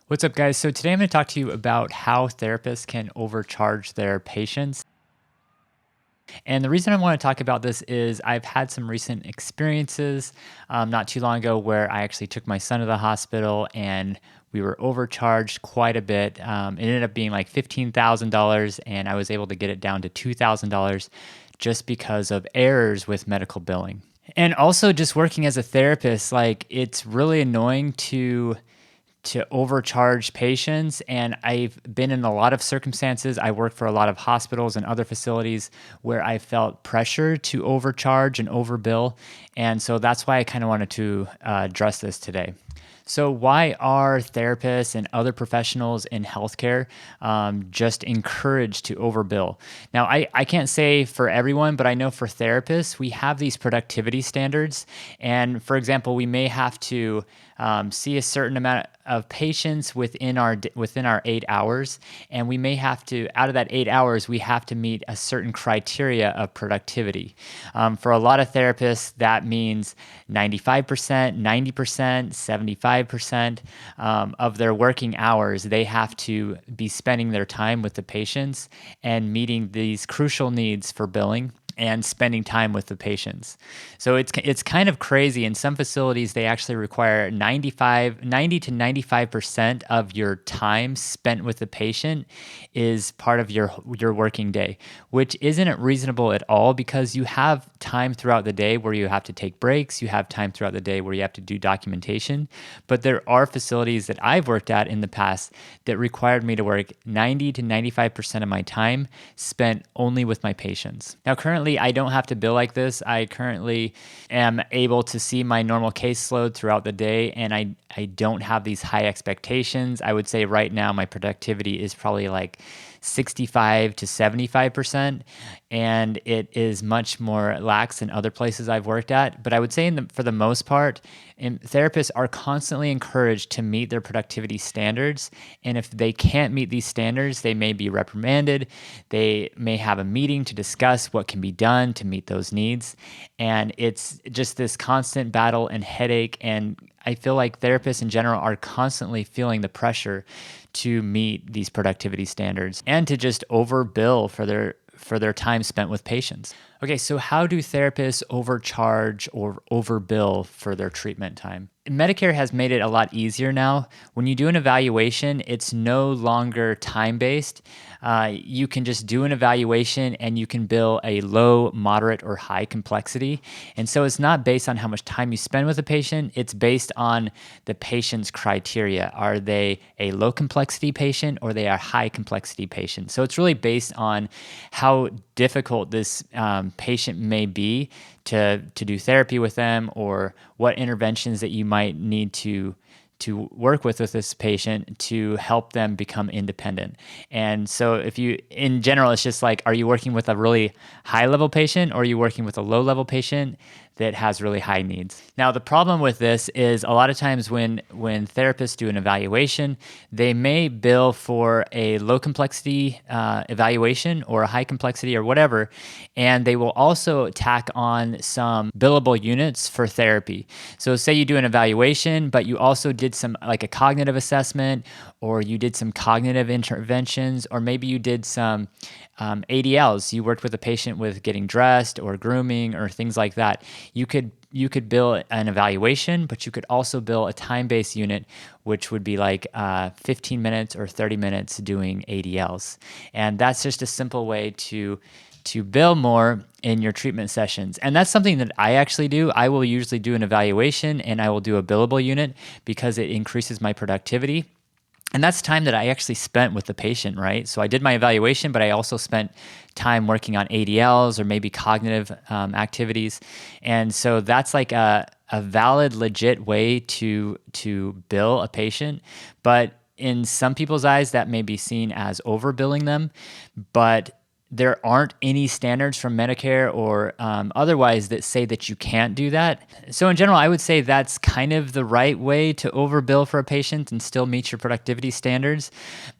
What's up, guys? So today I'm going to talk to you about how therapists can overcharge their patients. And the reason I want to talk about this is I've had some recent experiences not too long ago where I actually took my son to the hospital and we were overcharged quite a bit. It ended up being like $15,000, and I was able to get it down to $2,000 just because of errors with medical billing. And also, just working as a therapist, like it's really annoying to overcharge patients. And I've been in a lot of circumstances. I work for a lot of hospitals and other facilities where I felt pressure to overcharge and overbill. And so that's why I kind of wanted to address this today. So, why are therapists and other professionals in healthcare just encouraged to overbill? Now, I can't say for everyone, but I know for therapists, we have these productivity standards. And for example, we may have to see a certain amount of patients within our 8 hours, and we may have to, out of that 8 hours, we have to meet a certain criteria of productivity. For a lot of therapists, that means 95%, 90%, 75% of their working hours, they have to be spending their time with the patients and meeting these crucial needs for billing and spending time with the patients. So it's kind of crazy. In some facilities, they actually require 90 to 95% of your time spent with the patient is part of your working day, which isn't reasonable at all because you have time throughout the day where you have to take breaks, you have time throughout the day where you have to do documentation. But there are facilities that I've worked at in the past that required me to work 90 to 95% of my time spent only with my patients. Now, currently, I don't have to bill like this. I currently am able to see my normal caseload throughout the day, and I don't have these high expectations. I would say right now my productivity is probably like 65 to 75%, and it is much more lax than other places I've worked at. But I would say for the most part, therapists are constantly encouraged to meet their productivity standards. And if they can't meet these standards, they may be reprimanded. They may have a meeting to discuss what can be done to meet those needs. And it's just this constant battle and headache. And I feel like therapists in general are constantly feeling the pressure to meet these productivity standards and to just overbill for their time spent with patients. Okay, so how do therapists overcharge or overbill for their treatment time? Medicare has made it a lot easier now. When you do an evaluation, it's no longer time-based. You can just do an evaluation and you can bill a low, moderate, or high complexity. And so it's not based on how much time you spend with a patient. It's based on the patient's criteria. Are they a low complexity patient or they are a high complexity patient? So it's really based on how difficult this patient may be to do therapy with them, or what interventions that you might need to work with this patient to help them become independent. And so if you, in general, it's just like, are you working with a really high level patient or are you working with a low level patient that has really high needs? Now, the problem with this is a lot of times when therapists do an evaluation, they may bill for a low complexity evaluation or a high complexity or whatever, and they will also tack on some billable units for therapy. So say you do an evaluation, but you also did some like a cognitive assessment, or you did some cognitive interventions, or maybe you did some ADLs. You worked with a patient with getting dressed or grooming or things like that. You could bill an evaluation, but you could also bill a time-based unit, which would be like 15 minutes or 30 minutes doing ADLs. And that's just a simple way to bill more in your treatment sessions. And that's something that I actually do. I will usually do an evaluation and I will do a billable unit because it increases my productivity. And that's time that I actually spent with the patient, right? So I did my evaluation, but I also spent time working on ADLs or maybe cognitive activities. And so that's like a valid, legit way to bill a patient. But in some people's eyes, that may be seen as overbilling them. But there aren't any standards from Medicare or otherwise that say that you can't do that. So in general, I would say that's kind of the right way to overbill for a patient and still meet your productivity standards.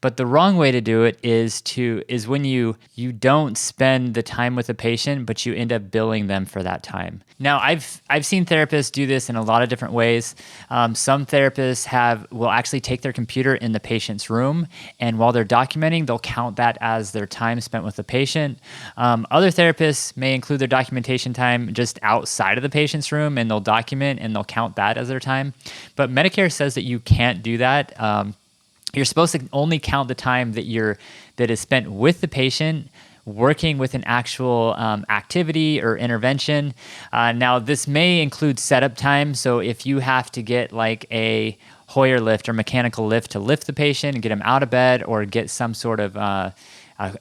But the wrong way to do it is when you don't spend the time with the patient, but you end up billing them for that time. Now, I've seen therapists do this in a lot of different ways. Some therapists will actually take their computer in the patient's room, and while they're documenting, they'll count that as their time spent with the patient. Other therapists may include their documentation time just outside of the patient's room, and they'll document and they'll count that as their time. But Medicare says that you can't do that. You're supposed to only count the time that is spent with the patient, working with an actual activity or intervention. Now, this may include setup time. So if you have to get like a Hoyer lift or mechanical lift to lift the patient and get them out of bed, or get some sort of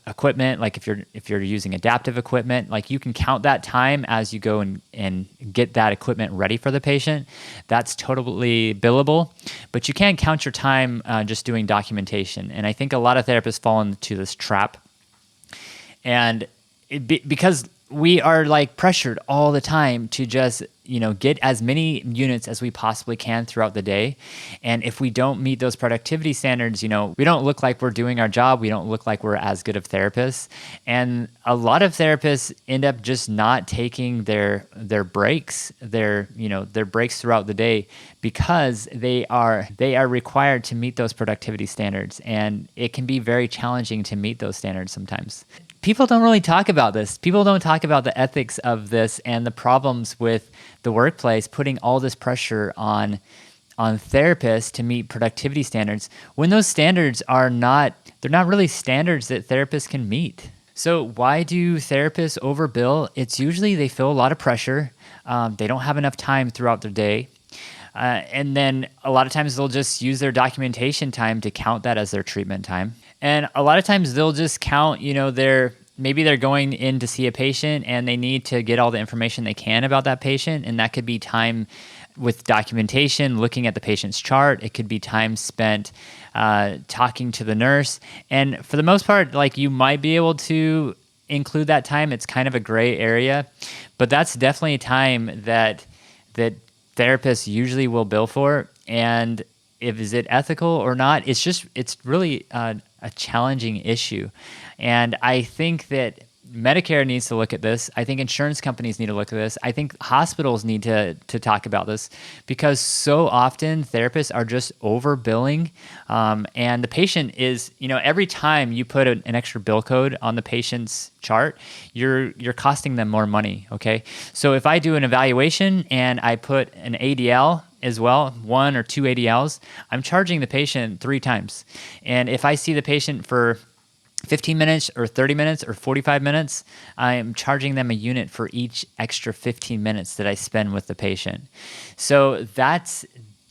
equipment, like if you're using adaptive equipment, like you can count that time as you go and get that equipment ready for the patient. That's totally billable, but you can't count your time just doing documentation. And I think a lot of therapists fall into this trap. And because we are like pressured all the time to just, get as many units as we possibly can throughout the day. And if we don't meet those productivity standards, we don't look like we're doing our job. We don't look like we're as good of therapists. And a lot of therapists end up just not taking their breaks, their breaks throughout the day, because they are required to meet those productivity standards. And it can be very challenging to meet those standards sometimes. People don't really talk about this. People don't talk about the ethics of this and the problems with the workplace putting all this pressure on therapists to meet productivity standards when those standards they're not really standards that therapists can meet. So why do therapists overbill? It's usually they feel a lot of pressure. They don't have enough time throughout their day. And then a lot of times they'll just use their documentation time to count that as their treatment time. And a lot of times they'll just count, maybe they're going in to see a patient and they need to get all the information they can about that patient. And that could be time with documentation, looking at the patient's chart. It could be time spent talking to the nurse. And for the most part, like, you might be able to include that time. It's kind of a gray area, but that's definitely time that therapists usually will bill for. And is it ethical or not? It's really a challenging issue. And I think that Medicare needs to look at this. I think insurance companies need to look at this. I think hospitals need to talk about this, because so often therapists are just overbilling. And the patient is, every time you put an extra bill code on the patient's chart, you're costing them more money. Okay. So if I do an evaluation and I put an ADL as well, 1 or 2 ADLs, I'm charging the patient 3 times. And if I see the patient for 15 minutes or 30 minutes or 45 minutes, I'm charging them a unit for each extra 15 minutes that I spend with the patient. So that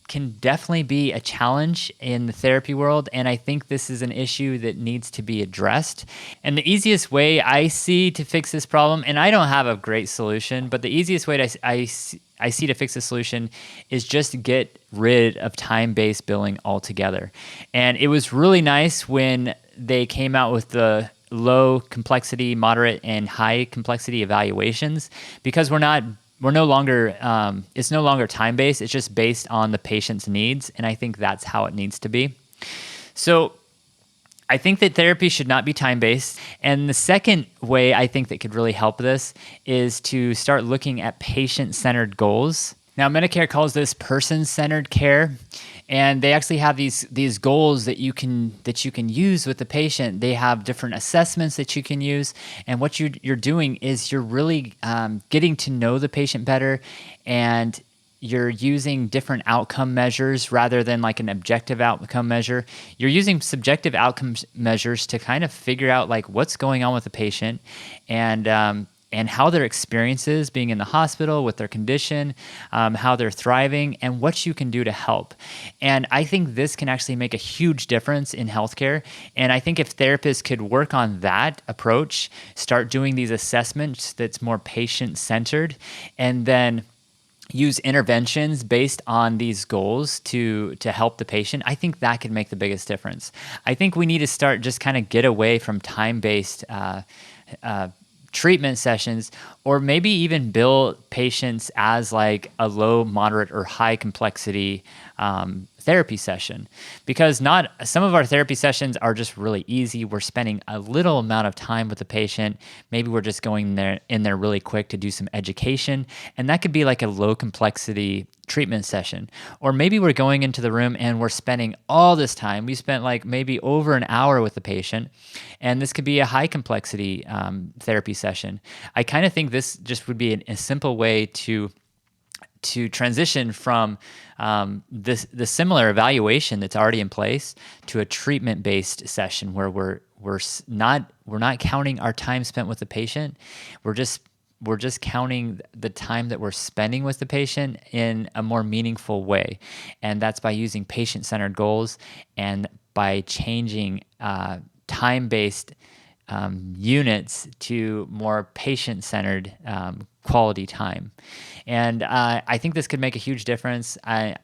can definitely be a challenge in the therapy world. And I think this is an issue that needs to be addressed. And the easiest way I see to fix this problem, and I don't have a great solution, but the easiest way I see to fix the solution is just to get rid of time-based billing altogether. And it was really nice when they came out with the low complexity, moderate, and high complexity evaluations, because it's no longer time-based. It's just based on the patient's needs. And I think that's how it needs to be. So I think that therapy should not be time-based. And the second way I think that could really help this is to start looking at patient-centered goals. Now, Medicare calls this person-centered care, and they actually have these goals that you can use with the patient. They have different assessments that you can use, and what you're doing is you're really getting to know the patient better, and you're using different outcome measures rather than like an objective outcome measure. You're using subjective outcome measures to kind of figure out like what's going on with the patient, and how their experience is being in the hospital with their condition, how they're thriving, and what you can do to help. And I think this can actually make a huge difference in healthcare. And I think if therapists could work on that approach, start doing these assessments that's more patient-centered, and then use interventions based on these goals to help the patient, I think that could make the biggest difference. I think we need to start just kind of get away from time-based uh, treatment sessions, or maybe even bill patients as like a low, moderate, or high complexity therapy session, because not some of our therapy sessions are just really easy. We're spending a little amount of time with the patient. Maybe we're just going there in there really quick to do some education, and that could be like a low complexity treatment session. Or maybe we're going into the room and we're spending all this time. We spent like maybe over an hour with the patient, and this could be a high complexity therapy session. I kind of think this just would be a simple way to transition from the similar evaluation that's already in place to a treatment based session where we're not counting our time spent with the patient. We're just counting the time that we're spending with the patient in a more meaningful way, and that's by using patient-centered goals and by changing time-based units to more patient-centered quality time. And I think this could make a huge difference.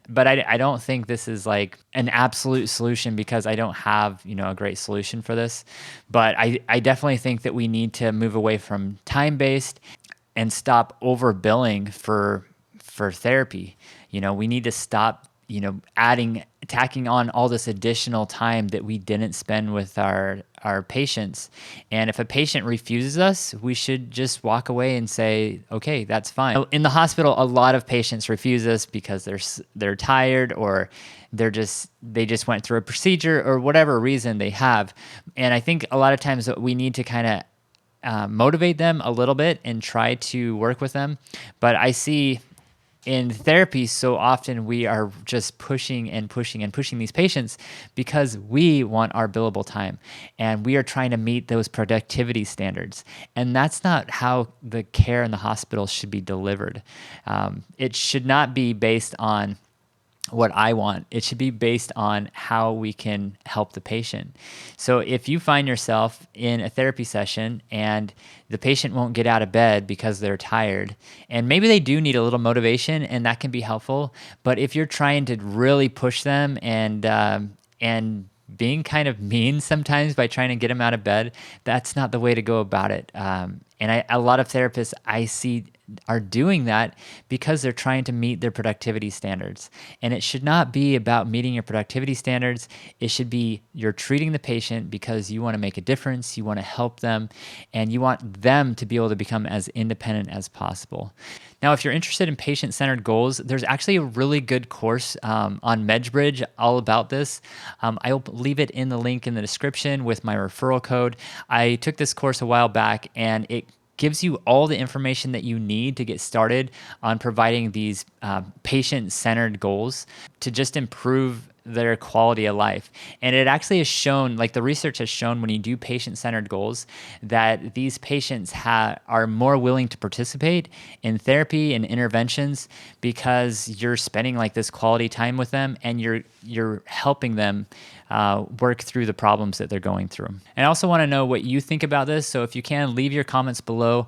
But I don't think this is like an absolute solution, because I don't have a great solution for this. But I definitely think that we need to move away from time-based and stop overbilling for therapy. We need to stop tacking on all this additional time that we didn't spend with our patients. And if a patient refuses us, we should just walk away and say, okay, that's fine. In the hospital, a lot of patients refuse us because they're tired, or they just went through a procedure, or whatever reason they have. And I think a lot of times we need to kind of motivate them a little bit and try to work with them. But I see in therapy, so often we are just pushing and pushing and pushing these patients because we want our billable time, and we are trying to meet those productivity standards. And that's not how the care in the hospital should be delivered. It should not be based on what I want. It should be based on how we can help the patient. So if you find yourself in a therapy session and the patient won't get out of bed because they're tired, and maybe they do need a little motivation, and that can be helpful. But if you're trying to really push them and being kind of mean sometimes by trying to get them out of bed, that's not the way to go about it. And a lot of therapists I see are doing that because they're trying to meet their productivity standards. And it should not be about meeting your productivity standards. It should be you're treating the patient because you want to make a difference, you want to help them, and you want them to be able to become as independent as possible. Now, if you're interested in patient-centered goals, there's actually a really good course on MedBridge all about this. I'll leave it in the link in the description with my referral code. I took this course a while back, and it gives you all the information that you need to get started on providing these patient-centered goals to just improve their quality of life. And it actually has shown, like the research has shown, when you do patient-centered goals, that these patients are more willing to participate in therapy and interventions because you're spending like this quality time with them, and you're helping them work through the problems that they're going through. And I also want to know what you think about this. So if you can, leave your comments below.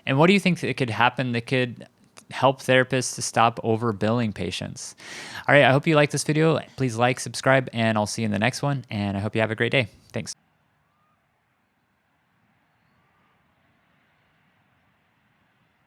And what do you think that could happen that could help therapists to stop overbilling patients? All right, I hope you like this video. Please like, subscribe, and I'll see you in the next one. And I hope you have a great day. Thanks.